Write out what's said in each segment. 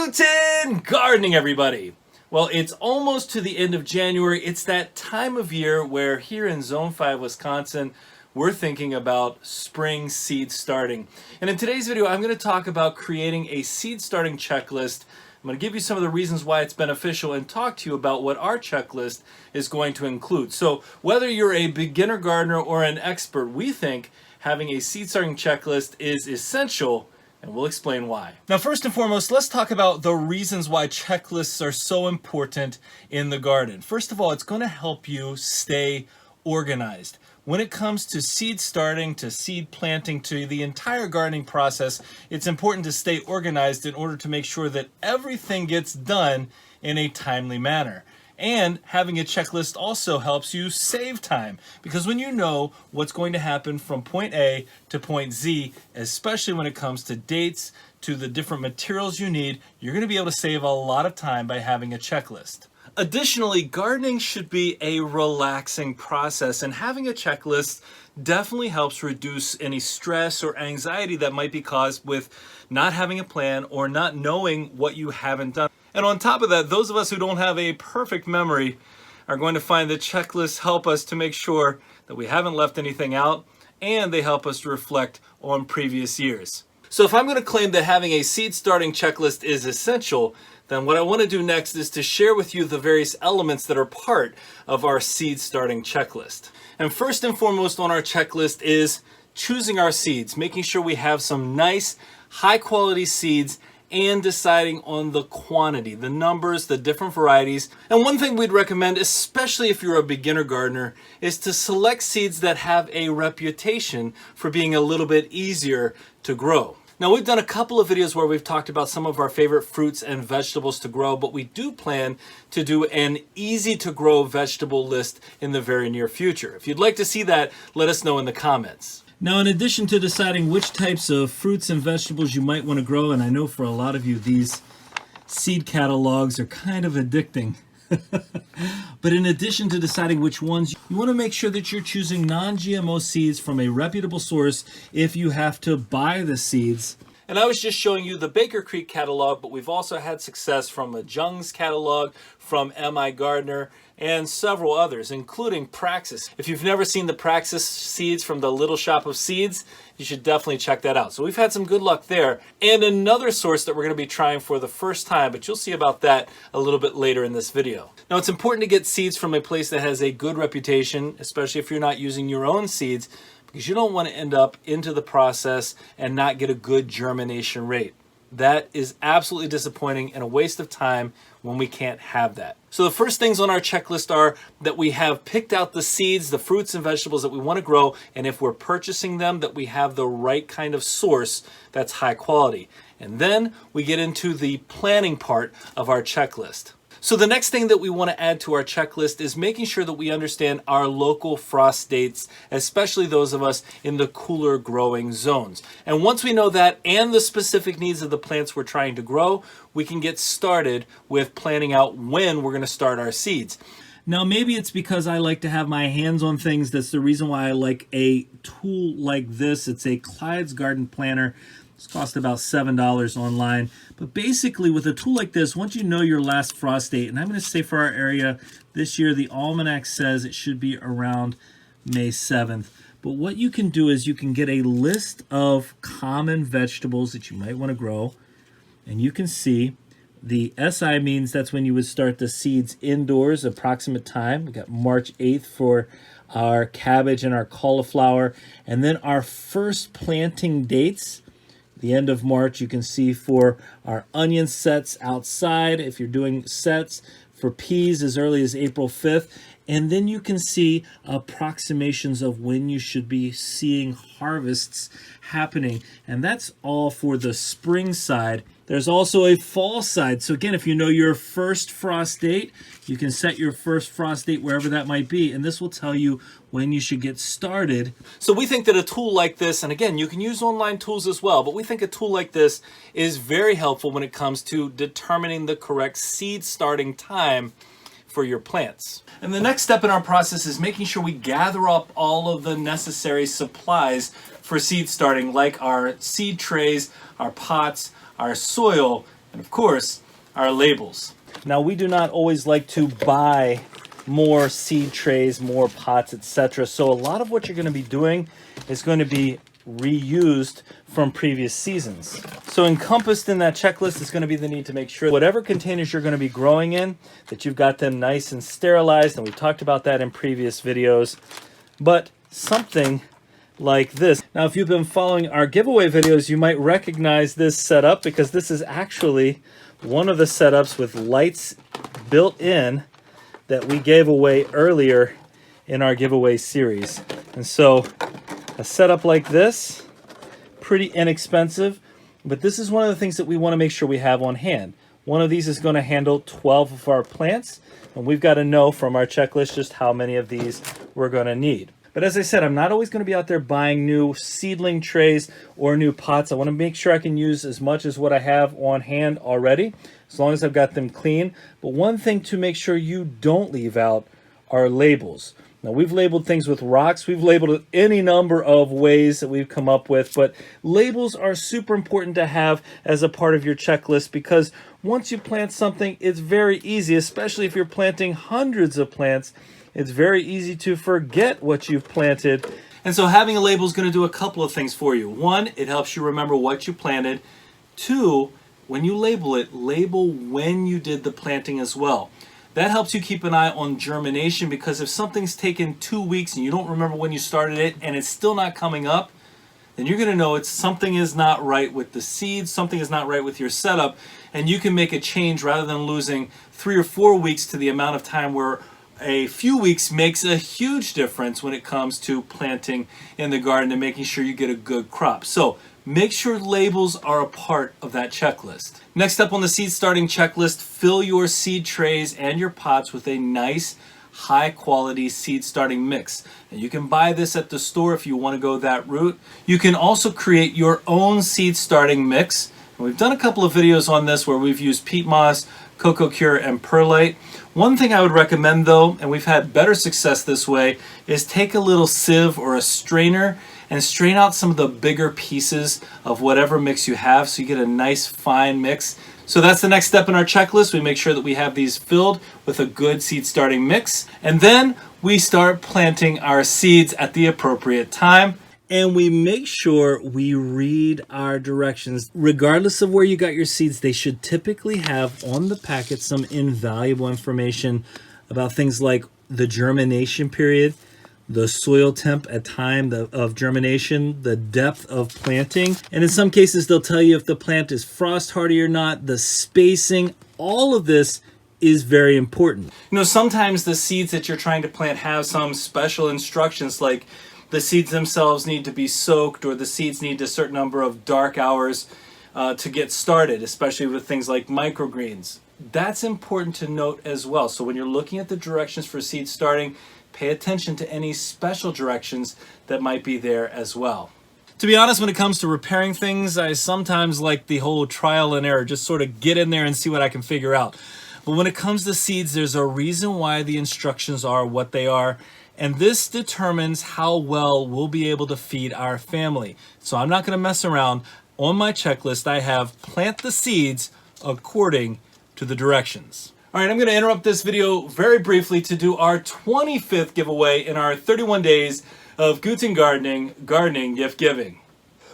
Newton Gardening, everybody. Well, it's almost to the end of January. It's that time of year where here in Zone 5, Wisconsin, we're thinking about spring seed starting. And in today's video, I'm going to talk about creating a seed starting checklist. I'm going to give you some of the reasons why it's beneficial and talk to you about what our checklist is going to include. So whether you're a beginner gardener or an expert, we think having a seed starting checklist is essential, and we'll explain why. Now, first and foremost, let's talk about the reasons why checklists are so important in the garden. First of all, it's going to help you stay organized. When it comes to seed starting, to seed planting, to the entire gardening process, it's important to stay organized in order to make sure that everything gets done in a timely manner. And having a checklist also helps you save time, because when you know what's going to happen from point A to point Z, especially when it comes to dates, to the different materials you need, you're going to be able to save a lot of time by having a checklist. Additionally, gardening should be a relaxing process, and having a checklist definitely helps reduce any stress or anxiety that might be caused with not having a plan or not knowing what you haven't done. And on top of that, those of us who don't have a perfect memory are going to find that checklists help us to make sure that we haven't left anything out, and they help us to reflect on previous years. So if I'm going to claim that having a seed starting checklist is essential, then what I want to do next is to share with you the various elements that are part of our seed starting checklist. And first and foremost on our checklist is choosing our seeds, making sure we have some nice, high quality seeds, and deciding on the quantity, the numbers, the different varieties. And one thing we'd recommend, especially if you're a beginner gardener, is to select seeds that have a reputation for being a little bit easier to grow. Now, we've done a couple of videos where we've talked about some of our favorite fruits and vegetables to grow, but we do plan to do an easy to grow vegetable list in the very near future. If you'd like to see that, let us know in the comments. Now, in addition to deciding which types of fruits and vegetables you might want to grow, and I know for a lot of you these seed catalogs are kind of addicting, but in addition to deciding which ones, you want to make sure that you're choosing non-GMO seeds from a reputable source if you have to buy the seeds. And I was just showing you the Baker Creek catalog, but we've also had success from a Jung's catalog, from M.I. Gardener, and several others, including Praxis. If you've never seen the Praxis seeds from the Little Shop of Seeds, you should definitely check that out. So we've had some good luck there. And another source that we're going to be trying for the first time, but you'll see about that a little bit later in this video. Now, it's important to get seeds from a place that has a good reputation, especially if you're not using your own seeds, because you don't want to end up into the process and not get a good germination rate. That is absolutely disappointing and a waste of time when we can't have that. So the first things on our checklist are that we have picked out the seeds, the fruits and vegetables that we want to grow, and if we're purchasing them, that we have the right kind of source that's high quality. And then we get into the planning part of our checklist. So the next thing that we want to add to our checklist is making sure that we understand our local frost dates, especially those of us in the cooler growing zones. And once we know that and the specific needs of the plants we're trying to grow, we can get started with planning out when we're going to start our seeds. Now, maybe it's because I like to have my hands on things. That's the reason why I like a tool like this. It's a Clyde's Garden Planner. It's cost about $7 online. But basically, with a tool like this, once you know your last frost date, and I'm going to say for our area this year, the almanac says it should be around May 7th. But what you can do is you can get a list of common vegetables that you might want to grow, and you can see the SI means that's when you would start the seeds indoors, approximate time. We got March 8th for our cabbage and our cauliflower, and then our first planting dates. The end of March, you can see for our onion sets outside, if you're doing sets, for peas as early as April 5th. And then you can see approximations of when you should be seeing harvests happening. And that's all for the spring side. There's also a fall side. So again, if you know your first frost date, you can set your first frost date wherever that might be. And this will tell you when you should get started. So we think that a tool like this, and again, you can use online tools as well, but we think a tool like this is very helpful when it comes to determining the correct seed starting time for your plants. And the next step in our process is making sure we gather up all of the necessary supplies for seed starting, like our seed trays, our pots, our soil, and of course, our labels. Now, we do not always like to buy more seed trays, more pots, etc. So a lot of what you're going to be doing is going to be reused from previous seasons. So encompassed in that checklist is going to be the need to make sure whatever containers you're going to be growing in, that you've got them nice and sterilized, and we've talked about that in previous videos. But something like this. Now, if you've been following our giveaway videos, you might recognize this setup, because this is actually one of the setups with lights built in that we gave away earlier in our giveaway series. And so a setup like this, pretty inexpensive, but this is one of the things that we want to make sure we have on hand. One of these is going to handle 12 of our plants, and we've got to know from our checklist just how many of these we're going to need. But as I said, I'm not always going to be out there buying new seedling trays or new pots. I want to make sure I can use as much as what I have on hand already, as long as I've got them clean. But one thing to make sure you don't leave out are labels. Now, we've labeled things with rocks. We've labeled it any number of ways that we've come up with, but labels are super important to have as a part of your checklist, because once you plant something, it's very easy, especially if you're planting hundreds of plants, it's very easy to forget what you've planted. And so having a label is going to do a couple of things for you. One, it helps you remember what you planted. Two, when you label it, label when you did the planting as well. That helps you keep an eye on germination, because if something's taken 2 weeks and you don't remember when you started it and it's still not coming up, then you're going to know something is not right with the seeds, something is not right with your setup, and you can make a change rather than losing 3 or 4 weeks to the amount of time where a few weeks makes a huge difference when it comes to planting in the garden and making sure you get a good crop. So make sure labels are a part of that checklist. Next up on the seed starting checklist, fill your seed trays and your pots with a nice high quality seed starting mix. And you can buy this at the store if you want to go that route. You can also create your own seed starting mix. And we've done a couple of videos on this where we've used peat moss, coco cure, and perlite. One thing I would recommend though, and we've had better success this way, is take a little sieve or a strainer and strain out some of the bigger pieces of whatever mix you have so you get a nice fine mix. So that's the next step in our checklist. We make sure that we have these filled with a good seed starting mix, and then we start planting our seeds at the appropriate time. And we make sure we read our directions. Regardless of where you got your seeds, they should typically have on the packet some invaluable information about things like the germination period, the soil temp at time of germination, the depth of planting, and in some cases they'll tell you if the plant is frost hardy or not, the spacing. All of this is very important. You know, sometimes the seeds that you're trying to plant have some special instructions, like the seeds themselves need to be soaked, or the seeds need a certain number of dark hours to get started, especially with things like microgreens. That's important to note as well. So when you're looking at the directions for seed starting, pay attention to any special directions that might be there as well. To be honest, when it comes to repairing things, I sometimes like the whole trial and error, just sort of get in there and see what I can figure out. But when it comes to seeds, there's a reason why the instructions are what they are. And this determines how well we'll be able to feed our family. So I'm not going to mess around. On my checklist, I have plant the seeds according to the directions. All right, I'm going to interrupt this video very briefly to do our 25th giveaway in our 31 days of Guten gardening gift giving.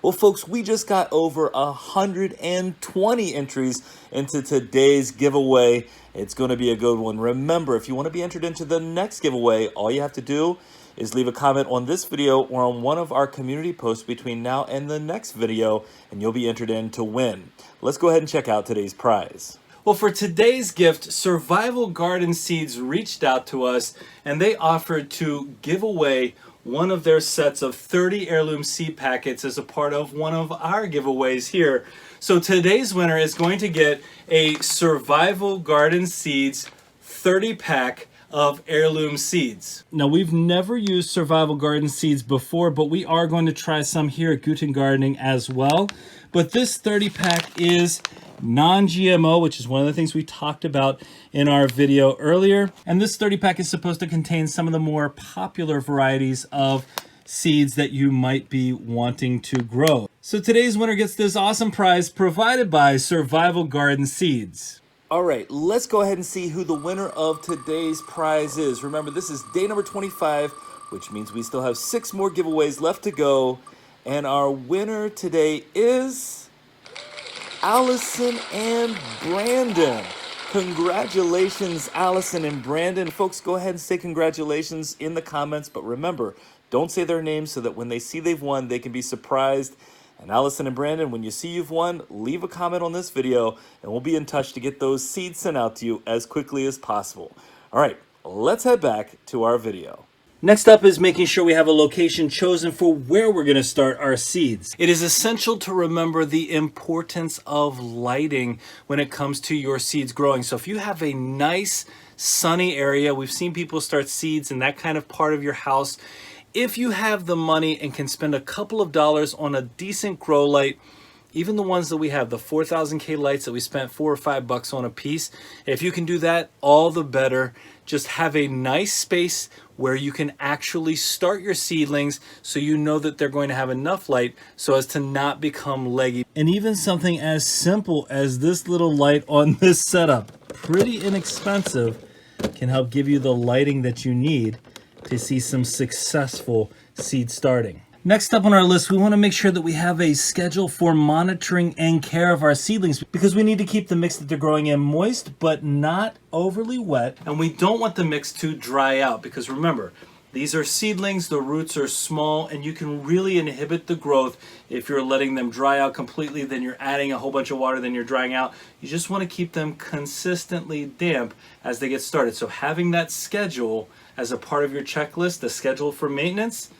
Well, folks, we just got over 120 entries into today's giveaway. It's going to be a good one. Remember, if you want to be entered into the next giveaway, all you have to do is leave a comment on this video or on one of our community posts between now and the next video, and you'll be entered in to win. Let's go ahead and check out today's prize. Well, for today's gift, Survival Garden Seeds reached out to us, and they offered to give away one of their sets of 30 heirloom seed packets as a part of one of our giveaways here. So today's winner is going to get a Survival Garden Seeds 30 pack of heirloom seeds. Now, we've never used Survival Garden Seeds before, but we are going to try some here at Guten Gardening as well. But this 30 pack is non-GMO, which is one of the things we talked about in our video earlier. And this 30 pack is supposed to contain some of the more popular varieties of seeds that you might be wanting to grow. So today's winner gets this awesome prize provided by Survival Garden Seeds. All right, let's go ahead and see who the winner of today's prize is. Remember, this is day number 25, which means we still have 6 more giveaways left to go. And our winner today is Allison and Brandon. Congratulations, Allison and Brandon. Folks, go ahead and say congratulations in the comments. But remember, don't say their names so that when they see they've won, they can be surprised. And Allison and Brandon, when you see you've won, leave a comment on this video, and we'll be in touch to get those seeds sent out to you as quickly as possible. All right, let's head back to our video. Next up is making sure we have a location chosen for where we're going to start our seeds. It is essential to remember the importance of lighting when it comes to your seeds growing. So if you have a nice sunny area, we've seen people start seeds in that kind of part of your house. If you have the money and can spend a couple of dollars on a decent grow light, even the ones that we have, the 4000K lights that we spent $4 or $5 on a piece, if you can do that, all the better. Just have a nice space where you can actually start your seedlings so you know that they're going to have enough light so as to not become leggy. And even something as simple as this little light on this setup, pretty inexpensive, can help give you the lighting that you need to see some successful seed starting. Next up on our list, we want to make sure that we have a schedule for monitoring and care of our seedlings because we need to keep the mix that they're growing in moist but not overly wet. And we don't want the mix to dry out because remember, these are seedlings, the roots are small, and you can really inhibit the growth if you're letting them dry out completely, then you're adding a whole bunch of water, then you're drying out. You just want to keep them consistently damp as they get started. So having that schedule as a part of your checklist, the schedule for maintenance,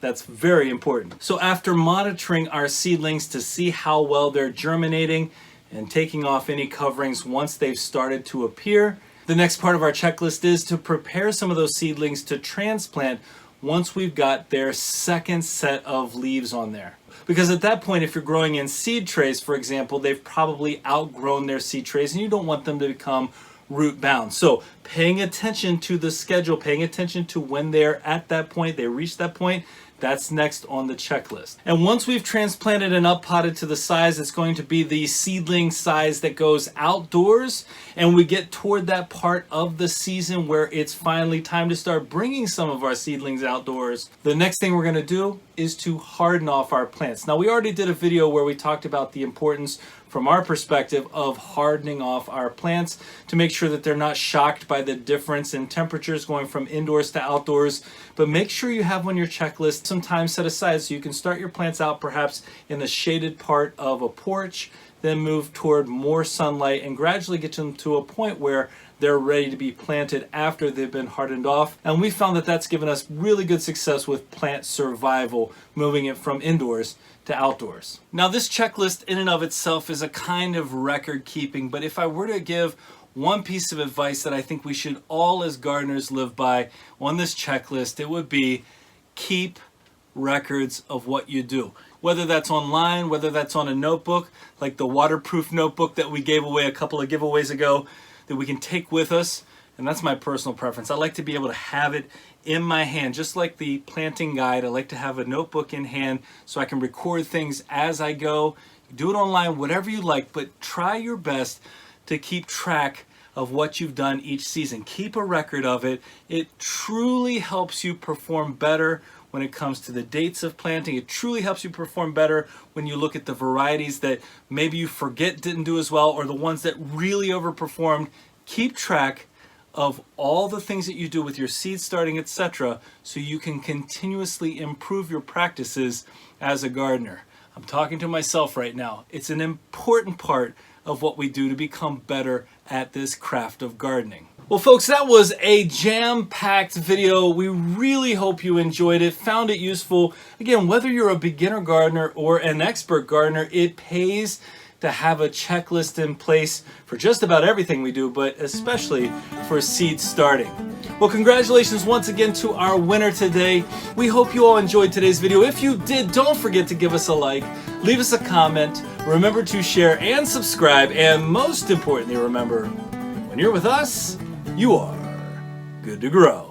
that's very important. So after monitoring our seedlings to see how well they're germinating and taking off any coverings once they've started to appear, the next part of our checklist is to prepare some of those seedlings to transplant once we've got their second set of leaves on there. Because at that point, if you're growing in seed trays, for example, they've probably outgrown their seed trays and you don't want them to become root bound. So paying attention to the schedule, paying attention to when they're at that point, they reach that point, that's next on the checklist. And once we've transplanted and up-potted to the size, it's going to be the seedling size that goes outdoors, and we get toward that part of the season where it's finally time to start bringing some of our seedlings outdoors. The next thing we're going to do is to harden off our plants. Now, we already did a video where we talked about the importance from our perspective of hardening off our plants to make sure that they're not shocked by the difference in temperatures going from indoors to outdoors. But make sure you have on your checklist some time set aside so you can start your plants out perhaps in the shaded part of a porch, then move toward more sunlight and gradually get them to a point where they're ready to be planted after they've been hardened off. And we found that that's given us really good success with plant survival, moving it from indoors to outdoors. Now this checklist in and of itself is a kind of record keeping, but if I were to give one piece of advice that I think we should all as gardeners live by on this checklist, it would be keep records of what you do. Whether that's online, whether that's on a notebook, like the waterproof notebook that we gave away a couple of giveaways ago, that we can take with us. And that's my personal preference. I like to be able to have it in my hand, just like the planting guide. I like to have a notebook in hand so I can record things as I go. Do it online, whatever you like, but try your best to keep track of what you've done each season. Keep a record of it. It truly helps you perform better when it comes to the dates of planting. It truly helps you perform better when you look at the varieties that maybe you forget didn't do as well or the ones that really overperformed. Keep track of all the things that you do with your seed starting, etc., so you can continuously improve your practices as a gardener. I'm talking to myself right now. It's an important part of what we do to become better at this craft of gardening. Well, folks, that was a jam-packed video. We really hope you enjoyed it, found it useful. Again, whether you're a beginner gardener or an expert gardener, it pays to have a checklist in place for just about everything we do, but especially for seed starting. Well, congratulations once again to our winner today. We hope you all enjoyed today's video. If you did, don't forget to give us a like, leave us a comment, remember to share and subscribe, and most importantly, remember, when you're with us, you are good to grow.